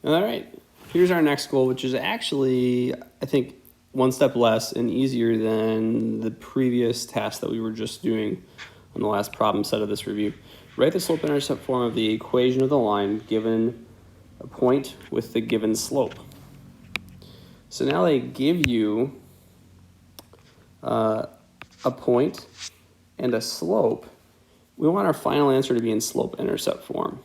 All right, here's our next goal, which is actually, I think, one step less and easier than the previous task that we were just doing on the last problem set of this review. Write the slope-intercept form of the equation of the line given a point with the given slope. So now they give you a point and a slope. We want our final answer to be in slope-intercept form.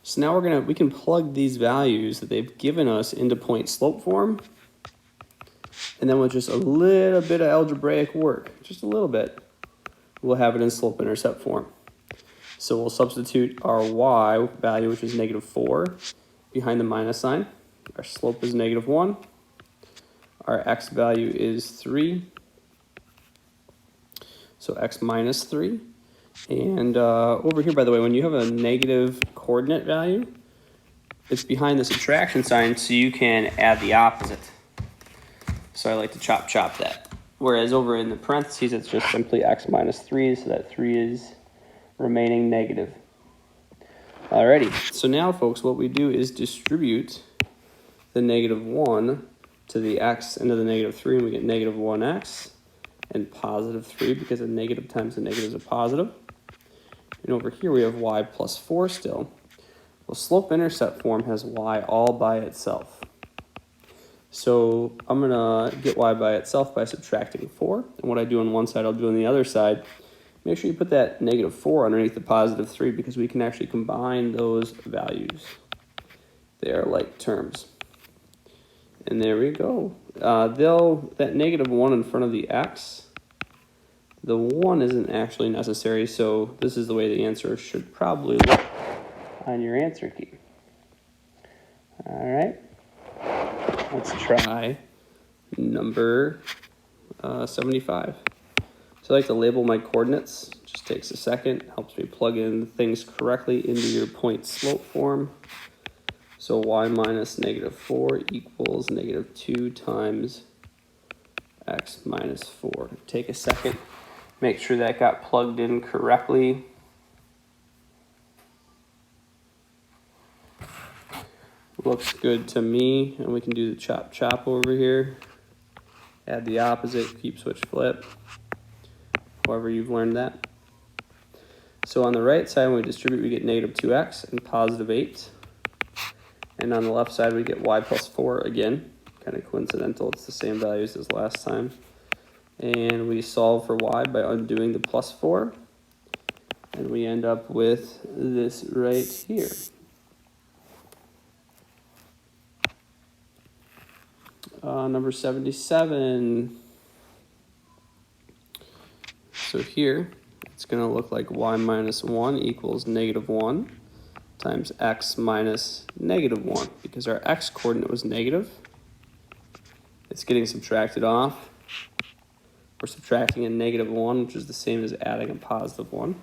So now we can plug these values that they've given us into point slope form, and then with just a little bit of algebraic work, just a little bit, we'll have it in slope-intercept form. So we'll substitute our y value, which is -4, behind the minus sign. Our slope is -1. Our x value is 3. So x minus 3. And over here, by the way, when you have a negative coordinate value, it's behind the subtraction sign, so you can add the opposite. So I like to chop that. Whereas over in the parentheses, it's just simply x minus 3, so that 3 is remaining negative. Alrighty, so now folks, what we do is distribute the -1 to the x into the -3, and we get -1x and +3 because a negative times a negative is a positive. And over here we have y plus 4 still. Well, slope-intercept form has y all by itself. So I'm going to get y by itself by subtracting 4. And what I do on one side, I'll do on the other side. Make sure you put that -4 underneath the +3 because we can actually combine those values. They are like terms. And there we go. That -1 in front of the x, the 1 isn't actually necessary, so this is the way the answer should probably look on your answer key. All right, let's try number 75. So I like to label my coordinates. Just takes a second, helps me plug in things correctly into your point slope form. So y minus -4 equals -2 times x minus 4. Take a second, make sure that got plugged in correctly. Looks good to me, and we can do the chop over here. Add the opposite, keep, switch, flip. However you've learned that. So on the right side, when we distribute, we get -2x and +8. And on the left side, we get y plus 4 again. Kind of coincidental, it's the same values as last time. And we solve for y by undoing the +4. And we end up with this right here. Number 77. So here, it's going to look like y minus 1 equals -1 times x minus -1. Because our x coordinate was negative, it's getting subtracted off. We're subtracting a -1, which is the same as adding a +1.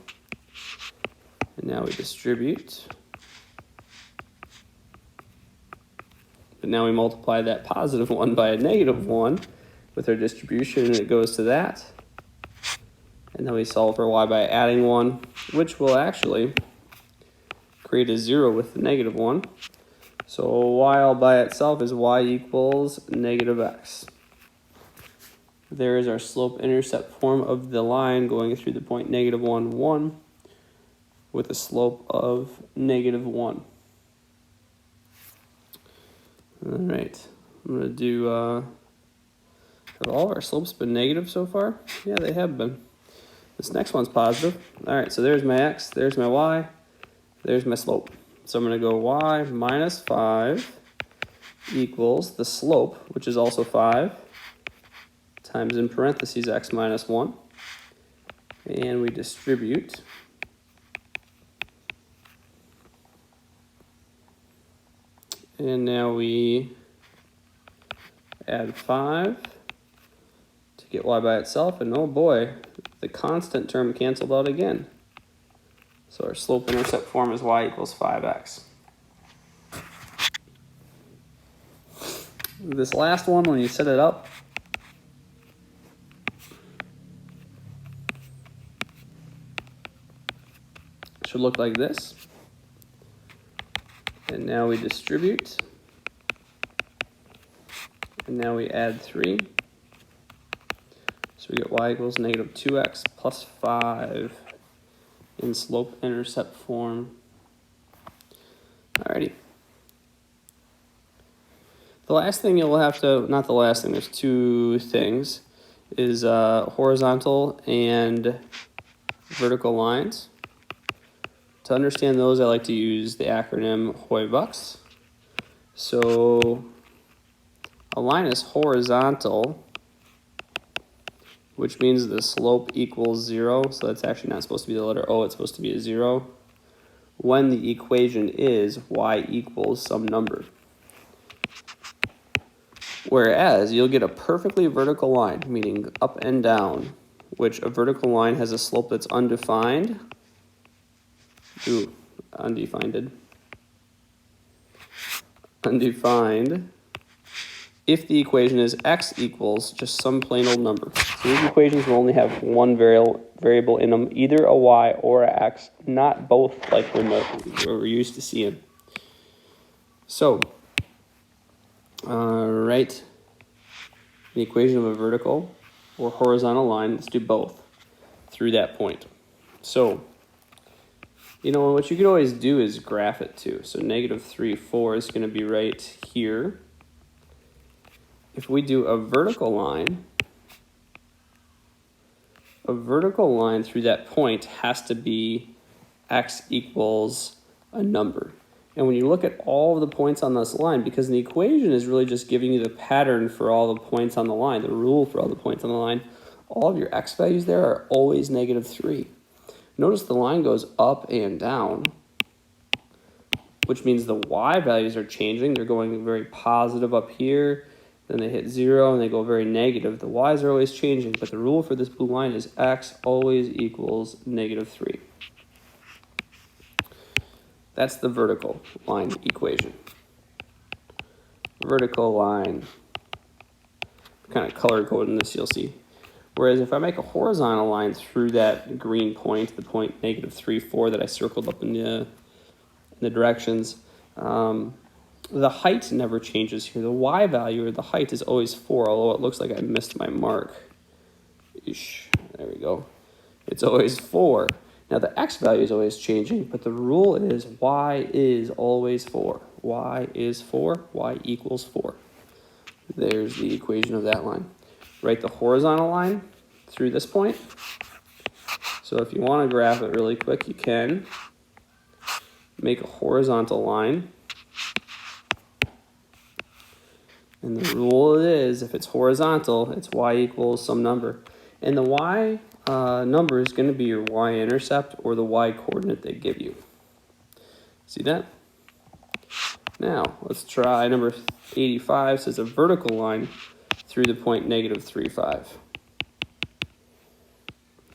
And now we distribute. But now we multiply that +1 by a -1 with our distribution, and it goes to that. And then we solve for y by adding 1, which will actually create a 0 with the -1. So y all by itself is y equals -x. There is our slope-intercept form of the line going through the point -1, 1 with a slope of -1. All right, I'm going to do, have all of our slopes been negative so far? Yeah, they have been. This next one's positive. All right, so there's my x, there's my y, there's my slope. So I'm going to go y minus 5 equals the slope, which is also 5, times in parentheses x minus 1. And we distribute. And now we add 5 to get y by itself, and oh boy, the constant term canceled out again. So our slope-intercept form is y equals 5x. This last one, when you set it up, should look like this. And now we distribute. And now we add 3. So we get y equals negative 2x plus 5 in slope-intercept form. Alrighty. The last thing you'll have to, not the last thing, there's 2 things, is horizontal and vertical lines. To understand those, I like to use the acronym HOI-VUX. So a line is horizontal, which means the slope equals 0. So that's actually not supposed to be the letter O, it's supposed to be a 0. When the equation is y equals some number. Whereas you'll get a perfectly vertical line, meaning up and down, which a vertical line has a slope that's undefined. Undefined. If the equation is x equals just some plain old number. So these equations will only have one variable in them, either a y or a x, not both like we're used to seeing. So, write the equation of a vertical or horizontal line. Let's do both through that point. So, what you could always do is graph it too. So negative 3, 4 is going to be right here. If we do a vertical line through that point has to be x equals a number. And when you look at all of the points on this line, because the equation is really just giving you the pattern for all the points on the line, the rule for all the points on the line, all of your x values there are always negative 3. Notice the line goes up and down, which means the y values are changing. They're going very positive up here, then they hit 0 and they go very negative. The y's are always changing, but the rule for this blue line is x always equals negative 3. That's the vertical line equation. Vertical line. Kind of color coding this, you'll see. Whereas if I make a horizontal line through that green point, the point negative 3, 4 that I circled up in the directions, the height never changes here. The y value or the height is always 4, although it looks like I missed my mark. There we go. It's always 4. Now the x value is always changing, but the rule is y is always 4. Y is 4, y equals 4. There's the equation of that line. Write the horizontal line through this point. So if you want to graph it really quick, you can. Make a horizontal line. And the rule is, if it's horizontal, it's y equals some number. And the y number is going to be your y-intercept or the y-coordinate they give you. See that? Now, let's try number 85. Says a vertical line through the point negative 3, 5.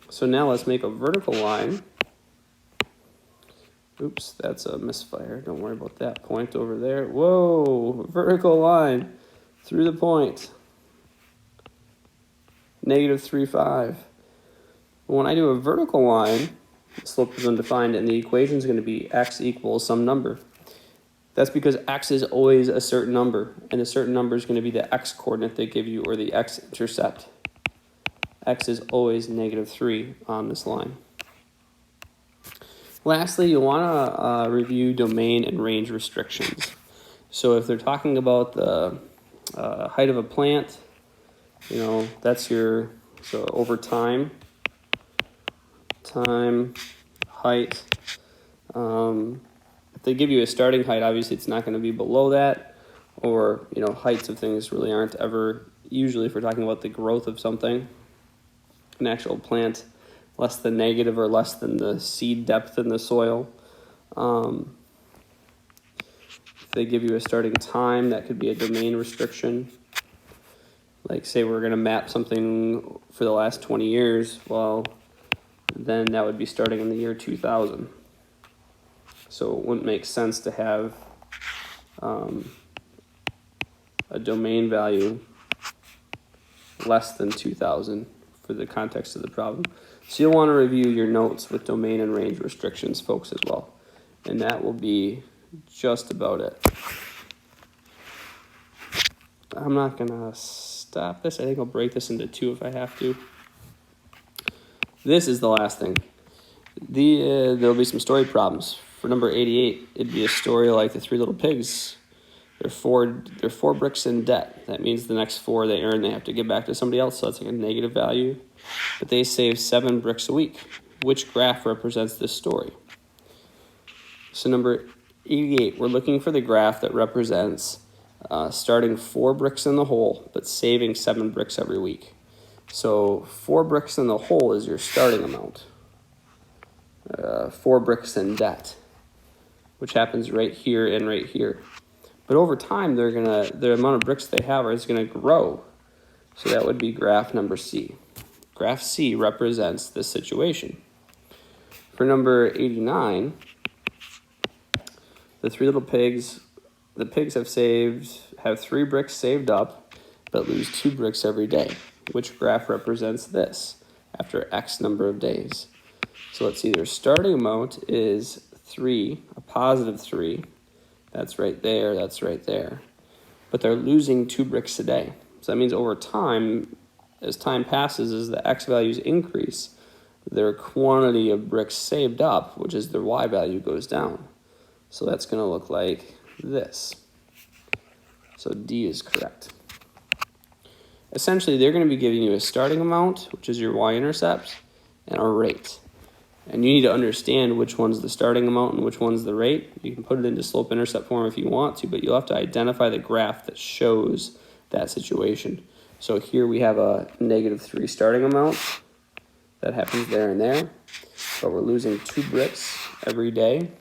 So now let's make a vertical line. Oops, that's a misfire. Don't worry about that point over there. Whoa, vertical line through the point. Negative 3, 5. When I do a vertical line, the slope is undefined, and the equation is going to be x equals some number. That's because x is always a certain number, and a certain number is going to be the x-coordinate they give you, or the x-intercept. X is always negative 3 on this line. Lastly, you'll want to review domain and range restrictions. So if they're talking about the height of a plant, that's your, so over time, height. If they give you a starting height, obviously it's not going to be below that, or heights of things really aren't ever, usually if we're talking about the growth of something, an actual plant, less than negative or less than the seed depth in the soil. If they give you a starting time, that could be a domain restriction. Like say we're going to map something for the last 20 years, well, then that would be starting in the year 2000. So it wouldn't make sense to have a domain value less than 2000 for the context of the problem. So you'll want to review your notes with domain and range restrictions, folks, as well. And that will be just about it. I'm not gonna stop this. I think I'll break this into two if I have to. This is the last thing. There'll be some story problems. For number 88, it'd be a story like the Three Little Pigs. They're four bricks in debt. That means the next 4 they earn, they have to give back to somebody else, so that's like a negative value. But they save 7 bricks a week. Which graph represents this story? So number 88, we're looking for the graph that represents starting 4 bricks in the hole, but saving 7 bricks every week. So 4 bricks in the hole is your starting amount. 4 bricks in debt, which happens right here and right here. But over time, the amount of bricks they have is gonna grow. So that would be graph number C. Graph C represents this situation. For number 89, the Three Little Pigs, the pigs have 3 bricks saved up, but lose 2 bricks every day. Which graph represents this after X number of days? So let's see, their starting amount is 3, a positive 3. That's right there, that's right there. But they're losing 2 bricks a day. So that means over time, as time passes, as the X values increase, their quantity of bricks saved up, which is their Y value, goes down. So that's going to look like this. So D is correct. Essentially, they're going to be giving you a starting amount, which is your y-intercept, and a rate. And you need to understand which one's the starting amount and which one's the rate. You can put it into slope-intercept form if you want to, but you'll have to identify the graph that shows that situation. So here we have a -3 starting amount. That happens there and there. But we're losing 2 bricks every day,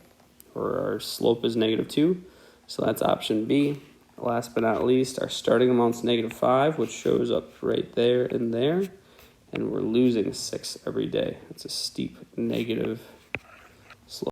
or our slope is -2. So that's option B. Last but not least, our starting amount's -5, which shows up right there and there. And we're losing 6 every day. It's a steep negative